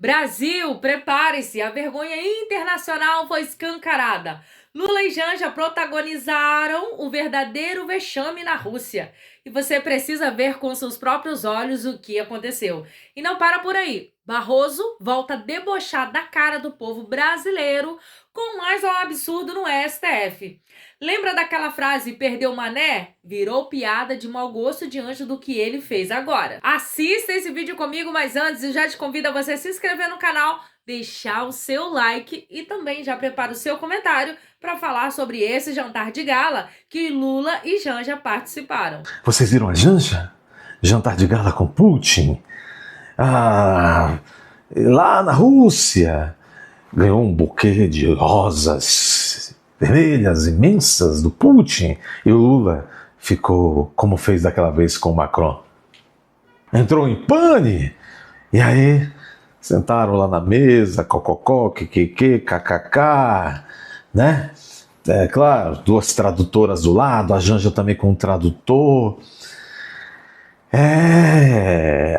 Brasil, prepare-se, a vergonha internacional foi escancarada. Lula e Janja protagonizaram o verdadeiro vexame na Rússia. E você precisa ver com seus próprios olhos o que aconteceu. E não para por aí. Barroso volta a debochar da cara do povo brasileiro com mais um absurdo no STF. Lembra daquela frase, perdeu mané? Virou piada de mau gosto diante do que ele fez agora. Assista esse vídeo comigo, mas antes eu já te convido a você se inscrever no canal, deixar o seu like e também já prepara o seu comentário para falar sobre esse jantar de gala que Lula e Janja participaram. Vocês viram a Janja? Jantar de gala com Putin? Lá na Rússia, ganhou um buquê de rosas vermelhas imensas do Putin e o Lula ficou como fez daquela vez com o Macron. Entrou em pane e aí sentaram lá na mesa, cococó, kkk, kkk, né? É claro, duas tradutoras do lado, a Janja também com um tradutor.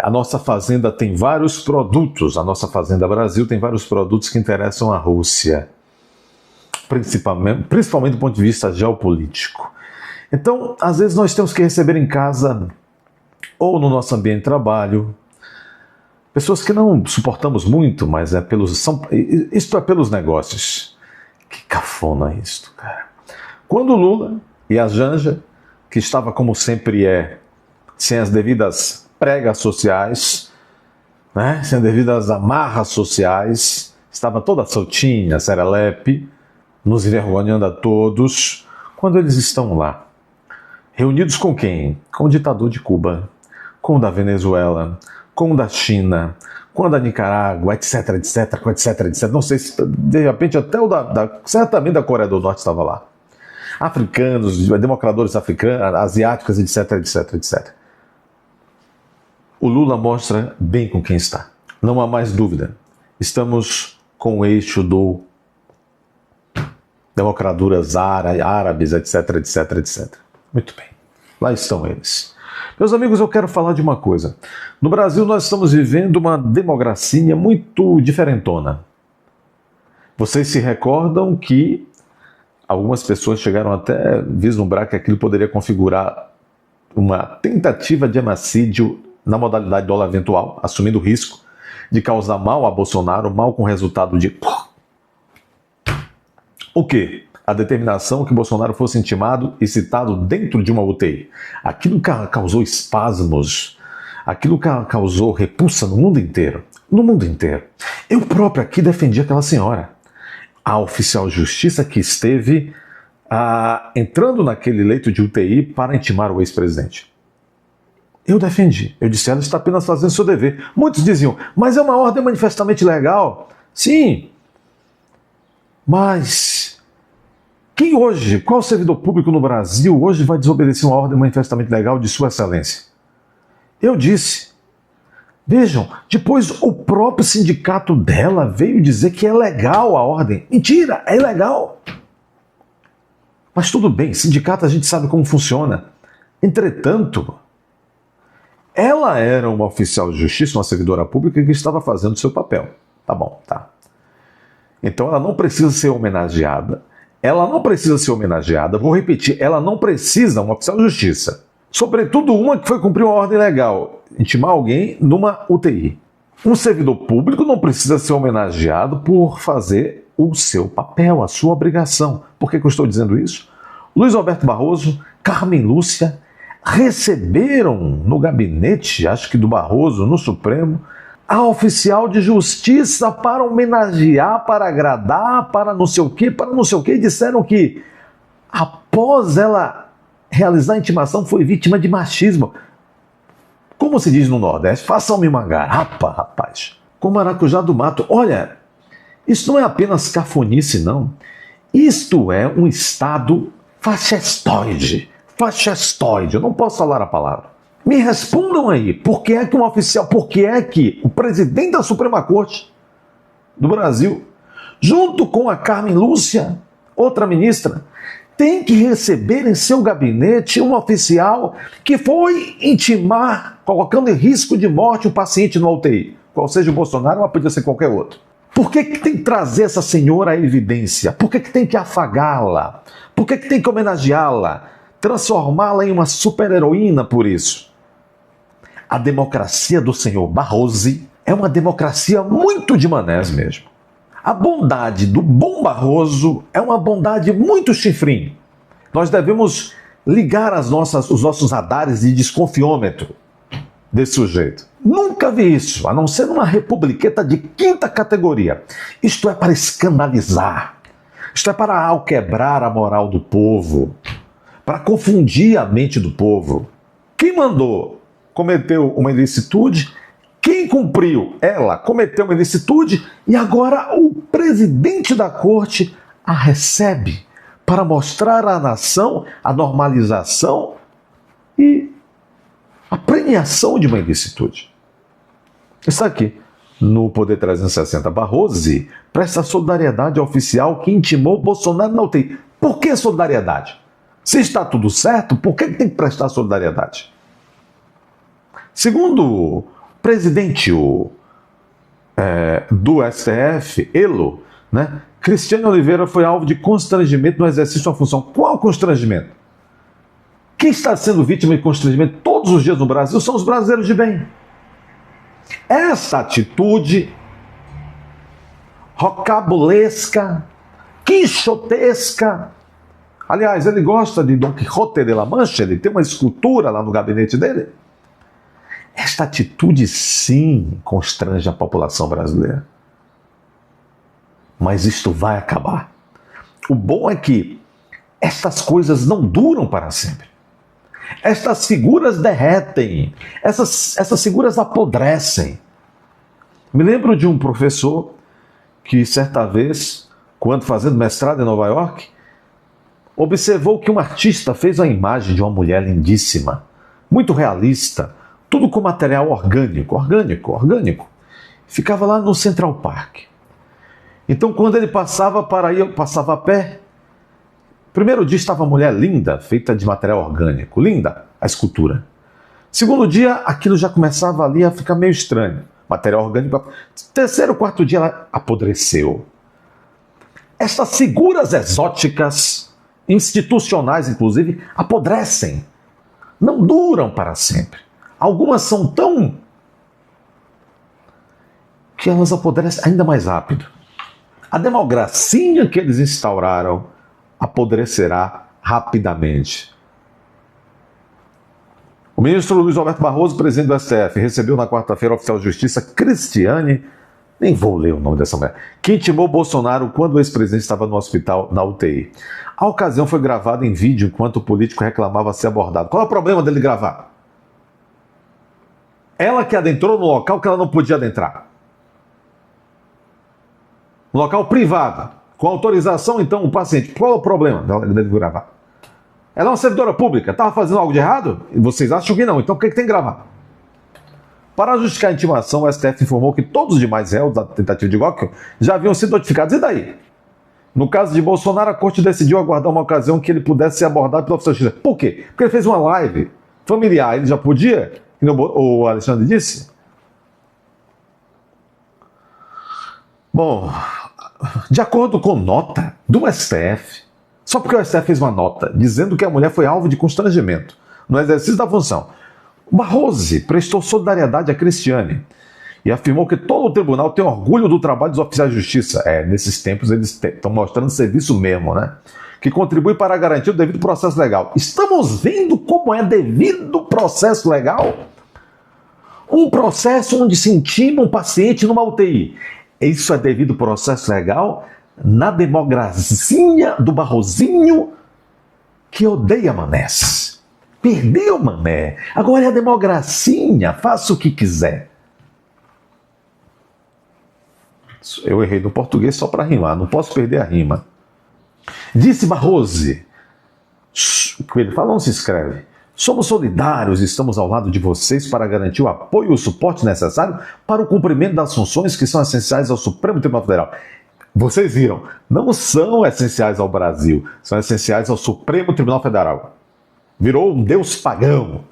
A nossa fazenda tem vários produtos, a nossa Fazenda Brasil tem vários produtos que interessam à Rússia, principalmente do ponto de vista geopolítico. Então, às vezes nós temos que receber em casa ou no nosso ambiente de trabalho pessoas que não suportamos muito, mas isto é pelos negócios. Que cafona isto, cara. Quando o Lula e a Janja, que estava como sempre sem as devidas pregas sociais, né, sem as devidas amarras sociais, estava toda soltinha, serelepe, nos envergonhando a todos, quando eles estão lá, reunidos com quem? Com o ditador de Cuba, com o da Venezuela, com o da China, com o da Nicarágua, etc, etc, etc, etc. Não sei se, de repente, até certamente da Coreia do Norte estava lá. Africanos, democradores africanos, asiáticos, etc, etc, etc. O Lula mostra bem com quem está. Não há mais dúvida. Estamos com o eixo do democraduras árabes, etc, etc, etc. Muito bem. Lá estão eles. Meus amigos, eu quero falar de uma coisa. No Brasil, nós estamos vivendo uma democracia muito diferentona. Vocês se recordam que algumas pessoas chegaram até a vislumbrar que aquilo poderia configurar uma tentativa de homicídio na modalidade dólar eventual, assumindo o risco de causar mal a Bolsonaro, mal com resultado de... O quê? A determinação que Bolsonaro fosse intimado e citado dentro de uma UTI. Aquilo causou espasmos, aquilo causou repulsa no mundo inteiro. No mundo inteiro. Eu próprio aqui defendi aquela senhora, a oficial de justiça que esteve entrando naquele leito de UTI para intimar o ex-presidente. Eu defendi. Eu disse, ela está apenas fazendo seu dever. Muitos diziam, mas é uma ordem manifestamente legal. Sim, mas qual servidor público no Brasil hoje vai desobedecer uma ordem manifestamente legal de Sua Excelência? Eu disse. Vejam, depois o próprio sindicato dela veio dizer que é legal a ordem. Mentira, é ilegal. Mas tudo bem, sindicato a gente sabe como funciona. Entretanto, ela era uma oficial de justiça, uma servidora pública que estava fazendo o seu papel. Tá bom, tá. Então ela não precisa ser homenageada. Vou repetir, ela não precisa, uma oficial de justiça. Sobretudo uma que foi cumprir uma ordem legal, intimar alguém numa UTI. Um servidor público não precisa ser homenageado por fazer o seu papel, a sua obrigação. Por que eu estou dizendo isso? Luiz Roberto Barroso, Carmen Lúcia, receberam no gabinete, acho que do Barroso, no Supremo, a oficial de justiça para homenagear, para agradar, para não sei o quê, e disseram que após ela realizar a intimação foi vítima de machismo. Como se diz no Nordeste, façam-me uma garapa, rapaz, com maracujá do mato. Olha, isso não é apenas cafonice, não. Isto é um Estado fascistoide, eu não posso falar a palavra. Me respondam aí, por que é que o presidente da Suprema Corte do Brasil, junto com a Carmen Lúcia, outra ministra, tem que receber em seu gabinete um oficial que foi intimar, colocando em risco de morte o paciente no UTI? qual seja o Bolsonaro, mas podia ser qualquer outro. Por que tem que trazer essa senhora à evidência? Por que tem que afagá-la? Por que tem que homenageá-la? Transformá-la em uma super-heroína por isso? A democracia do senhor Barroso é uma democracia muito de manés mesmo. A bondade do bom Barroso é uma bondade muito chifrinho. Nós devemos ligar os nossos radares de desconfiômetro desse sujeito. Nunca vi isso, a não ser numa republiqueta de quinta categoria. Isto é para escandalizar. Isto é para alquebrar a moral do povo, para confundir a mente do povo. Quem mandou cometeu uma ilicitude, quem cumpriu, ela cometeu uma ilicitude e agora o presidente da corte a recebe para mostrar à nação a normalização e a premiação de uma ilicitude. Está aqui, no Poder 360, Barroso presta solidariedade ao oficial que intimou Bolsonaro na UTI. Por que solidariedade? Se está tudo certo, por que tem que prestar solidariedade? Segundo o presidente do STF, Elo, né, Cristiane Oliveira foi alvo de constrangimento no exercício da função. Qual constrangimento? Quem está sendo vítima de constrangimento todos os dias no Brasil são os brasileiros de bem. Essa atitude rocambolesca, quixotesca. Aliás, ele gosta de Dom Quixote de la Mancha, ele tem uma escultura lá no gabinete dele. Esta atitude, sim, constrange a população brasileira. Mas isto vai acabar. O bom é que estas coisas não duram para sempre. Estas figuras derretem, essas figuras apodrecem. Me lembro de um professor que, certa vez, quando fazendo mestrado em Nova York, observou que um artista fez uma imagem de uma mulher lindíssima, muito realista, tudo com material orgânico. Ficava lá no Central Park. Então, quando ele passava a pé, primeiro dia estava a mulher linda, feita de material orgânico, linda a escultura. Segundo dia, aquilo já começava ali a ficar meio estranho, material orgânico. Terceiro, quarto dia, ela apodreceu. Estas figuras exóticas, institucionais inclusive, apodrecem, não duram para sempre. Algumas são tão que elas apodrecem ainda mais rápido. A democracia que eles instauraram apodrecerá rapidamente. O ministro Luiz Roberto Barroso, presidente do STF, recebeu na quarta-feira o oficial de justiça Cristiane, nem vou ler o nome dessa mulher, que intimou Bolsonaro quando o ex-presidente estava no hospital na UTI. A ocasião foi gravada em vídeo enquanto o político reclamava ser abordado. Qual é o problema dele gravar? Ela que adentrou no local que ela não podia adentrar. No local privado, com autorização, então, o paciente. Qual é o problema dele gravar? Ela é uma servidora pública, estava fazendo algo de errado? E vocês acham que não, então por que tem que gravar? Para justificar a intimação, o STF informou que todos os demais réus da tentativa de golpe já haviam sido notificados. E daí? No caso de Bolsonaro, a corte decidiu aguardar uma ocasião que ele pudesse ser abordado pelo oficial de justiça. Por quê? Porque ele fez uma live familiar, ele já podia, o Alexandre disse. Bom, de acordo com nota do STF, só porque o STF fez uma nota dizendo que a mulher foi alvo de constrangimento no exercício da função, Barroso prestou solidariedade a Cristiane e afirmou que todo o tribunal tem orgulho do trabalho dos oficiais de justiça. Nesses tempos eles estão mostrando serviço mesmo, né? Que contribui para garantir o devido processo legal. Estamos vendo como é devido processo legal? Um processo onde se intima um paciente numa UTI. Isso é devido processo legal na democracia do Barrosinho que odeia manés. Perdeu mané. Agora é a democracia, faça o que quiser. Eu errei no português só para rimar, não posso perder a rima. Disse Barroso, ele fala, não se escreve. Somos solidários e estamos ao lado de vocês para garantir o apoio e o suporte necessário para o cumprimento das funções que são essenciais ao Supremo Tribunal Federal. Vocês viram, não são essenciais ao Brasil, são essenciais ao Supremo Tribunal Federal. Virou um deus pagão.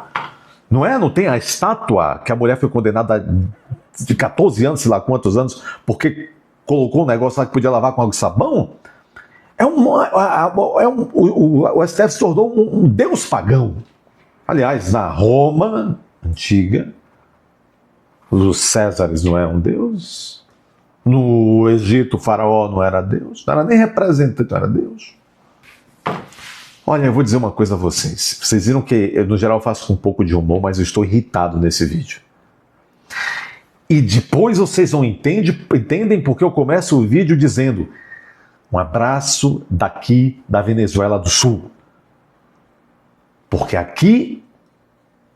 Não é? Não tem a estátua que a mulher foi condenada a de 14 anos, sei lá quantos anos, porque colocou um negócio lá que podia lavar com água e sabão, o STF se tornou um deus pagão. Aliás, na Roma antiga, os Césares não eram deus. No Egito, o faraó não era deus. Não era nem representante, não era deus. Olha, eu vou dizer uma coisa a vocês. Vocês viram que, eu, no geral, faço com um pouco de humor, mas eu estou irritado nesse vídeo. E depois vocês não entendem porque eu começo o vídeo dizendo: um abraço daqui da Venezuela do Sul. Porque aqui,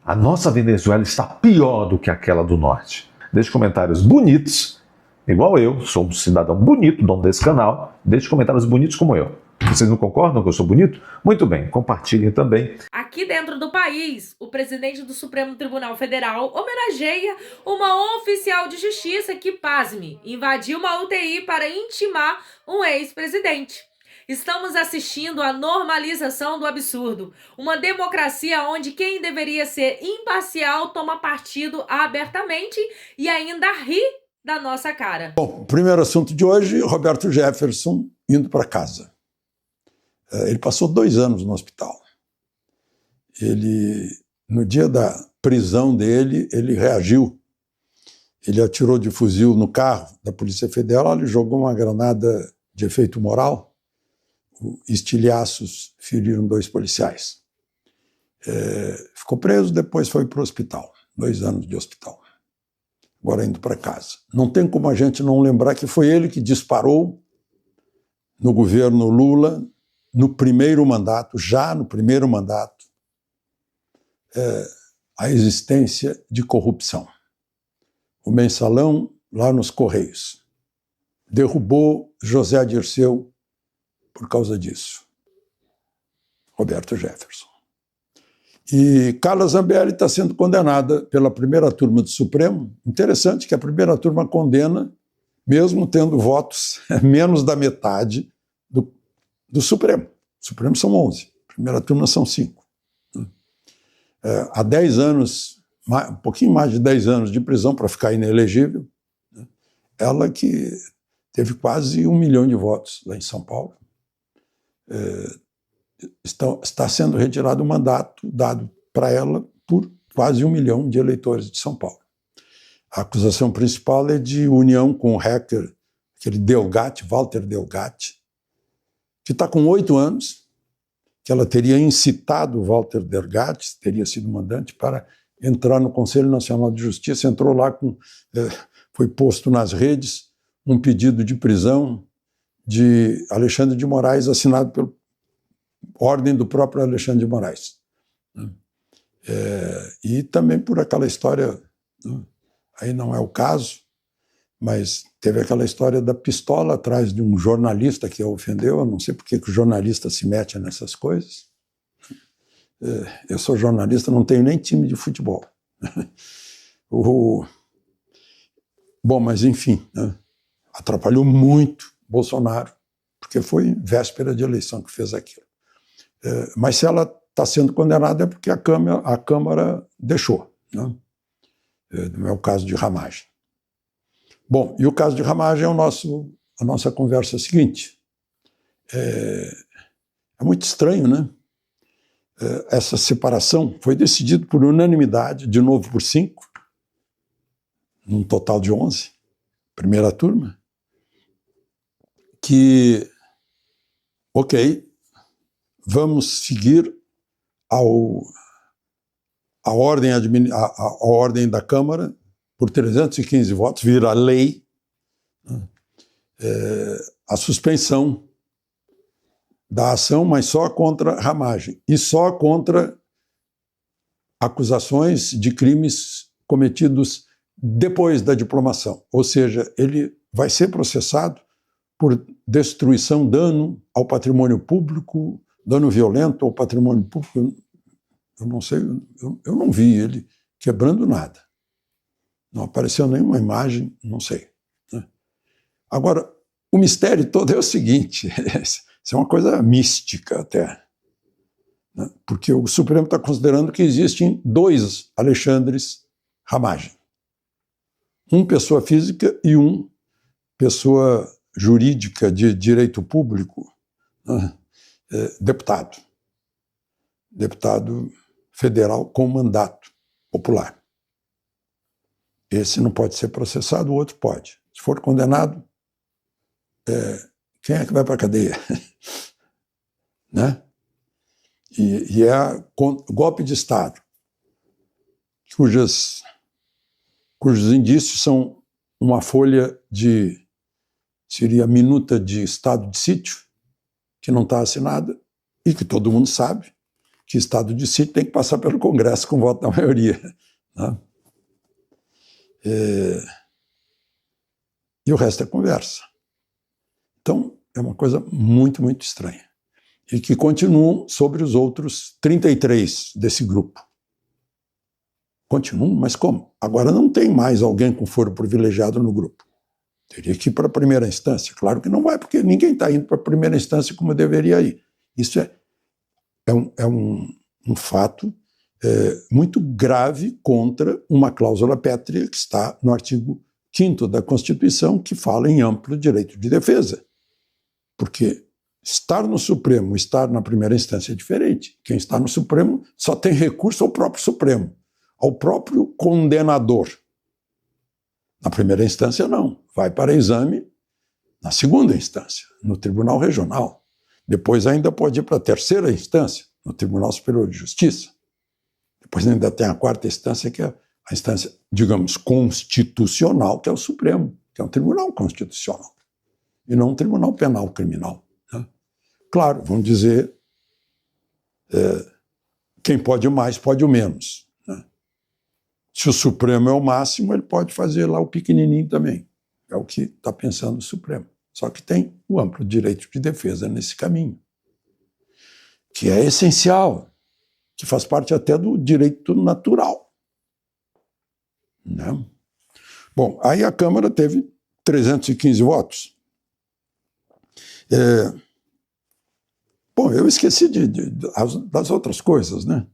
a nossa Venezuela está pior do que aquela do Norte. Deixe comentários bonitos, igual eu, sou um cidadão bonito, dono desse canal. Deixe comentários bonitos como eu. Vocês não concordam que eu sou bonito? Muito bem, compartilhem também. Aqui dentro do país, o presidente do Supremo Tribunal Federal homenageia uma oficial de justiça que, pasme, invadiu uma UTI para intimar um ex-presidente. Estamos assistindo à normalização do absurdo. Uma democracia onde quem deveria ser imparcial toma partido abertamente e ainda ri da nossa cara. Bom, o primeiro assunto de hoje, Roberto Jefferson indo para casa. Ele passou 2 anos no hospital. No dia da prisão dele, ele reagiu. Ele atirou de fuzil no carro da Polícia Federal e jogou uma granada de efeito moral. Estilhaços feriram 2 policiais. Ficou preso, depois foi para o hospital. 2 anos de hospital. Agora indo para casa. Não tem como a gente não lembrar que foi ele que disparou no governo Lula, no primeiro mandato, já no primeiro mandato, a existência de corrupção. O mensalão lá nos Correios derrubou José Dirceu por causa disso. Roberto Jefferson. E Carla Zambelli está sendo condenada pela primeira turma do Supremo. Interessante que a primeira turma condena, mesmo tendo votos menos da metade do Supremo. O Supremo são 11, a primeira turma são 5. Há 10 anos, um pouquinho mais de 10 anos de prisão para ficar inelegível, ela que teve quase 1 milhão de votos lá em São Paulo, está sendo retirado o mandato dado para ela por quase 1 milhão de eleitores de São Paulo. A acusação principal é de união com o hacker, aquele Delgatti, Walter Delgatti, que está com 8 anos, que ela teria incitado o Walter Delgatti, teria sido mandante, para entrar no Conselho Nacional de Justiça, entrou lá, foi posto nas redes um pedido de prisão de Alexandre de Moraes, assinado por ordem do próprio Alexandre de Moraes. E também por aquela história, aí não é o caso, mas teve aquela história da pistola atrás de um jornalista que a ofendeu. Eu não sei por que o jornalista se mete nessas coisas. Eu sou jornalista, não tenho nem time de futebol. Bom, mas enfim, atrapalhou muito Bolsonaro, porque foi véspera de eleição que fez aquilo. Mas se ela está sendo condenada é porque a Câmara deixou. Não é o caso de Ramagem. Bom, e o caso de Ramagem é a nossa conversa seguinte. É muito estranho, né? Essa separação foi decidida por unanimidade, de novo por 5, num total de 11, primeira turma, que, ok, vamos seguir a ordem da Câmara, por 315 votos, vira lei, a suspensão da ação, mas só contra Ramagem e só contra acusações de crimes cometidos depois da diplomação. Ou seja, ele vai ser processado por destruição, dano ao patrimônio público, dano violento ao patrimônio público. Eu não sei, eu não vi ele quebrando nada. Não apareceu nenhuma imagem, não sei. Agora, o mistério todo é o seguinte, isso é uma coisa mística até, porque o Supremo está considerando que existem 2 Alexandres Ramagem. Um pessoa física e um pessoa jurídica de direito público, né? Deputado. Deputado federal com mandato popular. Esse não pode ser processado, o outro pode. Se for condenado, quem é que vai para a cadeia? Né? E é golpe de Estado, cujos indícios são uma folha seria minuta de estado de sítio, que não está assinada, e que todo mundo sabe que estado de sítio tem que passar pelo Congresso com voto da maioria. Né? E o resto é conversa. Então, é uma coisa muito, muito estranha. E que continuam sobre os outros 33 desse grupo. Continuam, mas como? Agora não tem mais alguém com foro privilegiado no grupo. Teria que ir para a primeira instância. Claro que não vai, porque ninguém está indo para a primeira instância como deveria ir. Isso é um fato muito grave contra uma cláusula pétrea que está no artigo 5º da Constituição, que fala em amplo direito de defesa. Porque estar no Supremo, estar na primeira instância é diferente. Quem está no Supremo só tem recurso ao próprio Supremo, ao próprio condenador. Na primeira instância, não. Vai para exame na segunda instância, no Tribunal Regional. Depois ainda pode ir para a terceira instância, no Tribunal Superior de Justiça. Depois ainda tem a quarta instância, que é a instância, digamos, constitucional, que é o Supremo, que é um tribunal constitucional, e não um tribunal penal criminal. Né? Claro, vamos dizer, quem pode o mais, pode o menos. Né? Se o Supremo é o máximo, ele pode fazer lá o pequenininho também. É o que está pensando o Supremo. Só que tem o amplo direito de defesa nesse caminho, que é essencial, que faz parte até do direito natural. Né? Bom, aí a Câmara teve 315 votos. Bom, eu esqueci das outras coisas, né?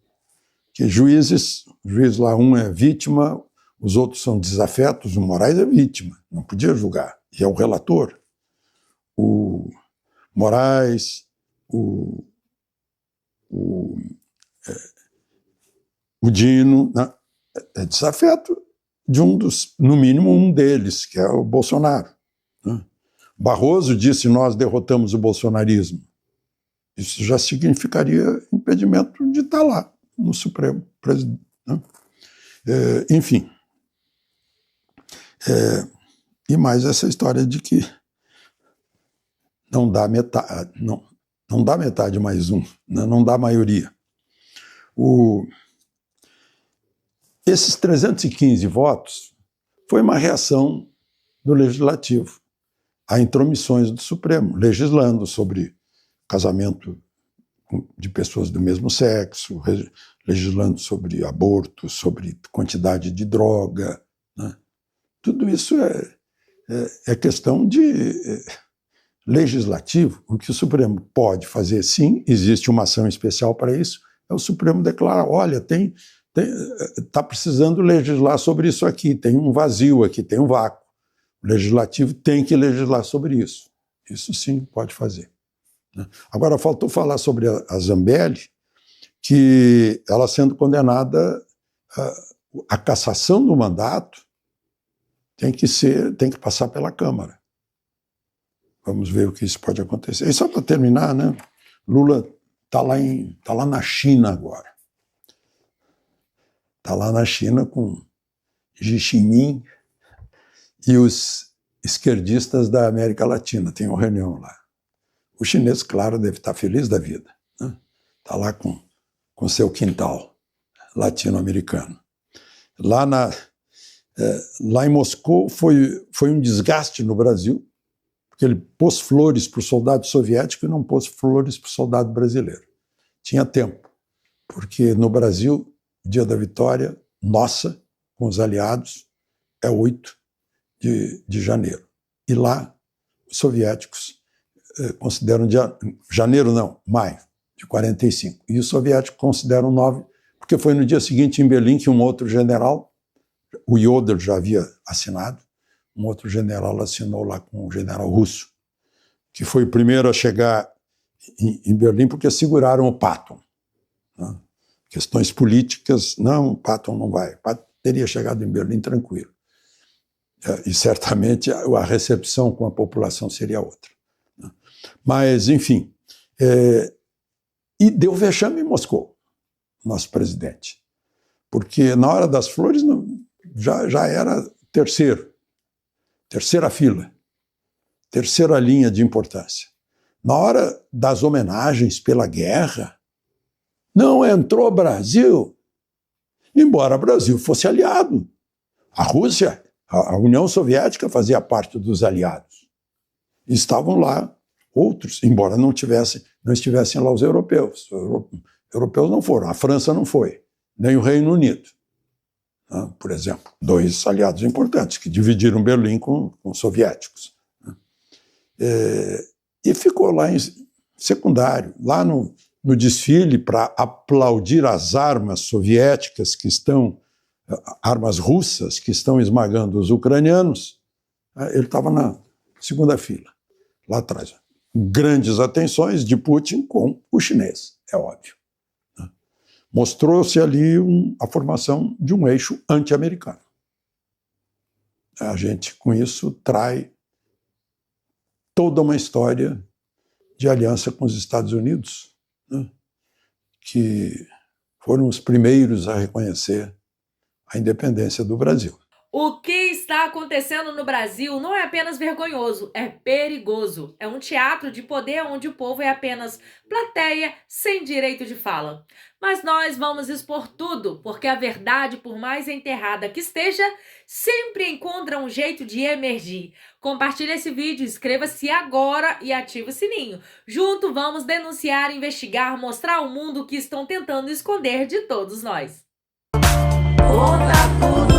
Que o juiz lá, um é vítima, os outros são desafetos, o Moraes é vítima, não podia julgar, e é o relator. O Moraes, o Dino, né? É desafeto de no mínimo um deles, que é o Bolsonaro. Né? Barroso disse: nós derrotamos o bolsonarismo. Isso já significaria impedimento de estar lá no Supremo. Né? Enfim. E mais essa história de que não dá metade, não dá metade mais um, né? Não dá maioria. Esses 315 votos foi uma reação do Legislativo a intromissões do Supremo, legislando sobre casamento de pessoas do mesmo sexo, legislando sobre aborto, sobre quantidade de droga. Né? Tudo isso é questão de legislativo. O que o Supremo pode fazer, sim, existe uma ação especial para isso, é o Supremo declarar: olha, está precisando legislar sobre isso aqui, tem um vazio aqui, tem um vácuo. O Legislativo tem que legislar sobre isso. Isso sim pode fazer. Agora, faltou falar sobre a Zambelli, que ela sendo condenada, a cassação do mandato tem que passar pela Câmara. Vamos ver o que isso pode acontecer. E só para terminar, né? Lula está lá na China agora. Está lá na China com Xi Jinping e os esquerdistas da América Latina. Tem uma reunião lá. O chinês, claro, deve estar feliz da vida. Está lá com seu quintal latino-americano. Lá em Moscou foi um desgaste no Brasil, porque ele pôs flores para o soldado soviético e não pôs flores para o soldado brasileiro. Tinha tempo, porque no Brasil, dia da vitória, nossa, com os aliados, é 8 de janeiro. E lá, os soviéticos consideram maio de 45. E os soviéticos consideram 9, porque foi no dia seguinte em Berlim que um outro general O Yoder já havia assinado, um outro general assinou lá com o general russo, que foi o primeiro a chegar em Berlim porque seguraram o Patton. Né? Questões políticas, não, o Patton não vai. Patton teria chegado em Berlim tranquilo. E certamente a recepção com a população seria outra. Né? Mas, enfim, e deu vexame em Moscou, nosso presidente. Porque na hora das flores já era terceira fila, terceira linha de importância. Na hora das homenagens pela guerra, não entrou Brasil, embora o Brasil fosse aliado. A Rússia, a União Soviética fazia parte dos aliados. Estavam lá outros, embora não estivessem lá os europeus. Os europeus não foram, a França não foi, nem o Reino Unido. Por exemplo, dois aliados importantes que dividiram Berlim com os soviéticos. E ficou lá em secundário, lá no desfile para aplaudir as armas soviéticas armas russas que estão esmagando os ucranianos. Ele estava na segunda fila, lá atrás. Grandes atenções de Putin com o chinês, é óbvio. Mostrou-se ali a formação de um eixo anti-americano. A gente, com isso, trai toda uma história de aliança com os Estados Unidos, né, que foram os primeiros a reconhecer a independência do Brasil. O que está acontecendo no Brasil não é apenas vergonhoso, é perigoso. É um teatro de poder onde o povo é apenas plateia sem direito de fala. Mas nós vamos expor tudo, porque a verdade, por mais enterrada que esteja, sempre encontra um jeito de emergir. Compartilhe esse vídeo, inscreva-se agora e ative o sininho. Junto vamos denunciar, investigar, mostrar ao mundo o que estão tentando esconder de todos nós. Conta tudo.